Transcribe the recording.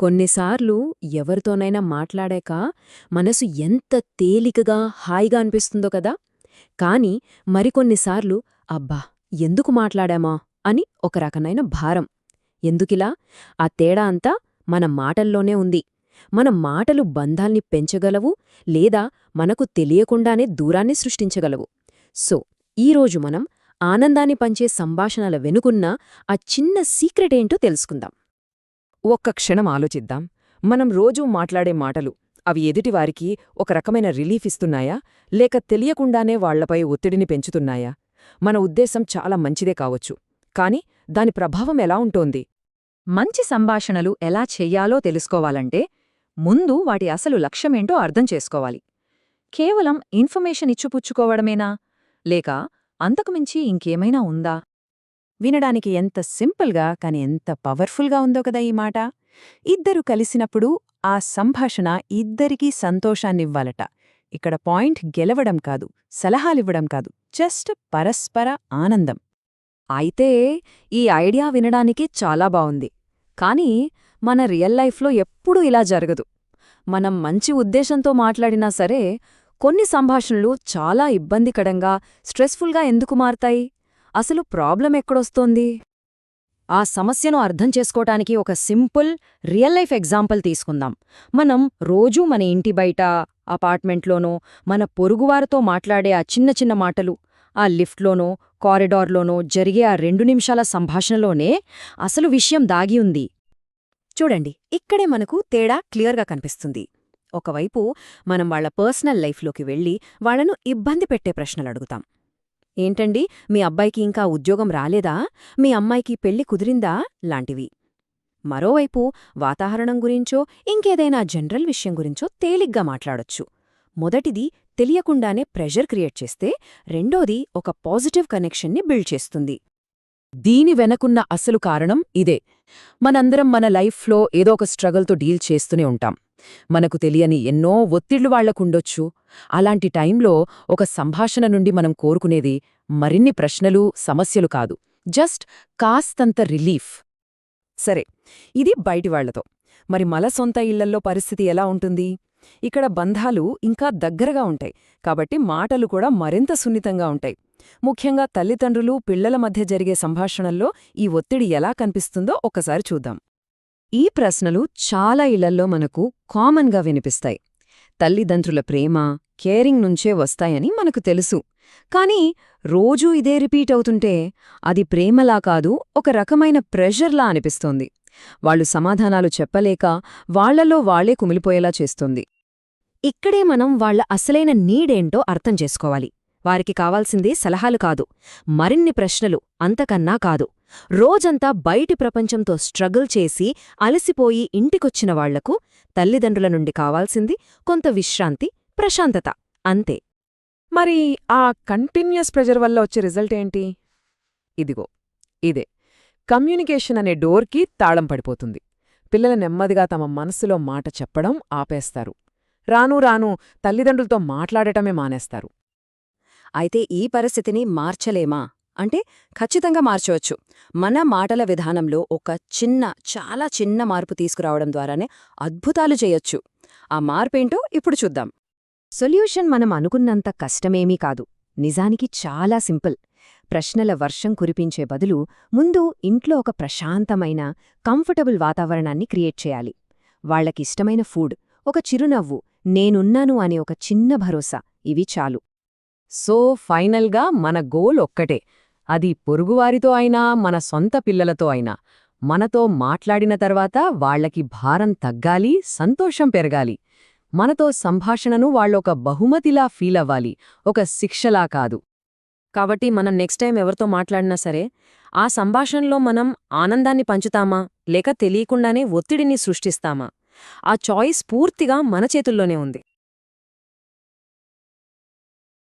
కొన్నిసార్లు ఎవరితోనైనా మాట్లాడాక మనసు ఎంత తేలికగా హాయిగా అనిపిస్తుందో కదా. కాని మరికొన్నిసార్లు అబ్బా ఎందుకు మాట్లాడామా అని ఒక రకమైన భారం. ఎందుకిలా? ఆ తేడా అంతా మన మాటల్లోనే ఉంది. మన మాటలు బంధాల్ని పెంచగలవు, లేదా మనకు తెలియకుండానే దూరాన్ని సృష్టించగలవు. సో ఈరోజు మనం ఆనందాన్ని పంచే సంభాషణల వెనుకున్న ఆ చిన్న సీక్రెటేంటో తెలుసుకుందాం. ఒక్క క్షణం ఆలోచిద్దాం. మనం రోజూ మాట్లాడే మాటలు అవి ఎదుటివారికి ఒక రకమైన రిలీఫ్ ఇస్తున్నాయా, లేక తెలియకుండానే వాళ్లపై ఒత్తిడిని పెంచుతున్నాయా? మన ఉద్దేశం చాలా మంచిదే కావచ్చు, కాని దాని ప్రభావం ఎలా ఉంటోంది? మంచి సంభాషణలు ఎలా చెయ్యాలో తెలుసుకోవాలంటే ముందు వాటి అసలు లక్ష్యమేంటో అర్థం చేసుకోవాలి. కేవలం ఇన్ఫర్మేషన్ ఇచ్చిపుచ్చుకోవడమేనా, లేక అంతకుమించి ఇంకేమైనా ఉందా? వినడానికి ఎంత సింపుల్గా కాని ఎంత పవర్ఫుల్గా ఉందో కదా ఈ మాట. ఇద్దరు కలిసినప్పుడు ఆ సంభాషణ ఇద్దరికీ సంతోషాన్నివ్వాలట. ఇక్కడ పాయింట్ గెలవడం కాదు, సలహాలివ్వడం కాదు, జస్ట్ పరస్పర ఆనందం. అయితే ఈ ఐడియా వినడానికి చాలా బావుంది. కానీ మన రియల్ లైఫ్లో ఎప్పుడూ ఇలా జరగదు. మనం మంచి ఉద్దేశంతో మాట్లాడినా సరే కొన్ని సంభాషణలు చాలా ఇబ్బందికరంగా, స్ట్రెస్ఫుల్గా ఎందుకు మారతాయి? అసలు ప్రాబ్లం ఎక్కడొస్తోంది? ఆ సమస్యను అర్థం చేసుకోటానికి ఒక సింపుల్ రియల్ లైఫ్ ఎగ్జాంపుల్ తీసుకుందాం. మనం రోజూ మన ఇంటి బయట, అపార్ట్మెంట్లోనో, మన పొరుగువారితో మాట్లాడే ఆ చిన్న చిన్న మాటలు, ఆ లిఫ్ట్లోనో కారిడార్లోనో జరిగే ఆ 2 నిమిషాల సంభాషణలోనే అసలు విషయం దాగి ఉంది. చూడండి, ఇక్కడే మనకు తేడా క్లియర్గా కనిపిస్తుంది. ఒకవైపు మనం వాళ్ల పర్సనల్ లైఫ్లోకి వెళ్ళి వాళ్లను ఇబ్బంది పెట్టే ప్రశ్నలడుగుతాం. ఏంటండి, మీ అబ్బాయికి ఇంకా ఉద్యోగం రాలేదా? మీ అమ్మాయికి పెళ్లి కుదిరిందా? లాంటివి. మరోవైపు వాతావరణం గురించో ఇంకేదైనా జనరల్ విషయం గురించో తేలిగ్గా మాట్లాడొచ్చు. మొదటిది తెలియకుండానే ప్రెషర్ క్రియేట్ చేస్తే, రెండోది ఒక పాజిటివ్ కనెక్షన్ని బిల్డ్ చేస్తుంది. దీని వెనకున్న అసలు కారణం ఇదే. మనందరం మన లైఫ్లో ఏదో ఒక స్ట్రగల్తో డీల్ చేస్తూనే ఉంటాం. మనకు తెలియని ఎన్నో ఒత్తిళ్లు వాళ్లకుండొచ్చు. అలాంటి టైంలో ఒక సంభాషణ నుండి మనం కోరుకునేది మరిన్ని ప్రశ్నలు, సమస్యలు కాదు, జస్ట్ కాస్తంత రిలీఫ్. సరే, ఇది బయటివాళ్లతో. మరి మన సొంత ఇళ్లల్లో పరిస్థితి ఎలా ఉంటుంది? ఇక్కడ బంధాలు ఇంకా దగ్గరగా ఉంటాయి, కాబట్టి మాటలు కూడా మరింత సున్నితంగా ఉంటాయి. ముఖ్యంగా తల్లిదండ్రులు, పిల్లల మధ్య జరిగే సంభాషణల్లో ఈ ఒత్తిడి ఎలా కనిపిస్తుందో ఒక్కసారి చూద్దాం. ఈ ప్రశ్నలు చాలా ఇళ్లల్లో మనకు కామన్గా వినిపిస్తాయి. తల్లిదండ్రుల ప్రేమ, కేరింగ్ నుంచే వస్తాయని మనకు తెలుసు. కానీ రోజూ ఇదే రిపీట్ అవుతుంటే అది ప్రేమలా కాదు, ఒక రకమైన ప్రెషర్లా అనిపిస్తోంది. వాళ్లు సమాధానాలు చెప్పలేక వాళ్లలో వాళ్లే కుమిలిపోయేలా చేస్తుంది. ఇక్కడే మనం వాళ్ల అసలైన నీడేంటో అర్థం చేసుకోవాలి. వారికి కావాల్సింది సలహాలు కాదు, మరిన్ని ప్రశ్నలు, అంతకన్నా కాదు. రోజంతా బయటి ప్రపంచంతో స్ట్రగుల్ చేసి అలసిపోయి ఇంటికొచ్చిన వాళ్లకు తల్లిదండ్రుల నుండి కావాల్సింది కొంత విశ్రాంతి, ప్రశాంతత, అంతే. మరి ఆ కంటిన్యూస్ ప్రెజర్ వల్ల వచ్చే రిజల్ట్ ఏంటి? ఇదిగో ఇదే. కమ్యూనికేషన్ అనే డోర్కి తాళం పడిపోతుంది. పిల్లలు నెమ్మదిగా తమ మనసులో మాట చెప్పడం ఆపేస్తారు. రానూ రానూ తల్లిదండ్రులతో మాట్లాడటమే మానేస్తారు. అయితే ఈ పరిస్థితిని మార్చలేమా అంటే ఖచ్చితంగా మార్చవచ్చు. మన మాటల విధానంలో ఒక చాలా చిన్న మార్పు తీసుకురావడం ద్వారానే అద్భుతాలు చేయొచ్చు. ఆ మార్పేంటో ఇప్పుడు చూద్దాం. సొల్యూషన్ మనం అనుకున్నంత కష్టమేమీ కాదు. నిజానికి చాలా సింపుల్. ప్రశ్నల వర్షం కురిపించే బదులు ముందు ఇంట్లో ఒక ప్రశాంతమైన, కంఫర్టబుల్ వాతావరణాన్ని క్రియేట్ చేయాలి. వాళ్లకిష్టమైన ఫుడ్, ఒక చిరునవ్వు, నేనున్నాను అనే ఒక చిన్న భరోసా, ఇవి చాలు. సో ఫైనల్గా మన గోల్ ఒక్కటే. అది పొరుగువారితో అయినా, మన సొంత పిల్లలతో అయినా. మనతో మాట్లాడిన తర్వాత వాళ్లకి భారం తగ్గాలి, సంతోషం పెరగాలి. మనతో సంభాషణను వాళ్లొక బహుమతిలా ఫీలవ్వాలి, ఒక శిక్షలా కాదు. కాబట్టి మనం నెక్స్ట్ టైం ఎవరితో మాట్లాడినా సరే, ఆ సంభాషణలో మనం ఆనందాన్ని పంచుతామా, లేక తెలియకుండానే ఒత్తిడిని సృష్టిస్తామా? ఆ చాయిస్ పూర్తిగా మన చేతుల్లోనే ఉంది.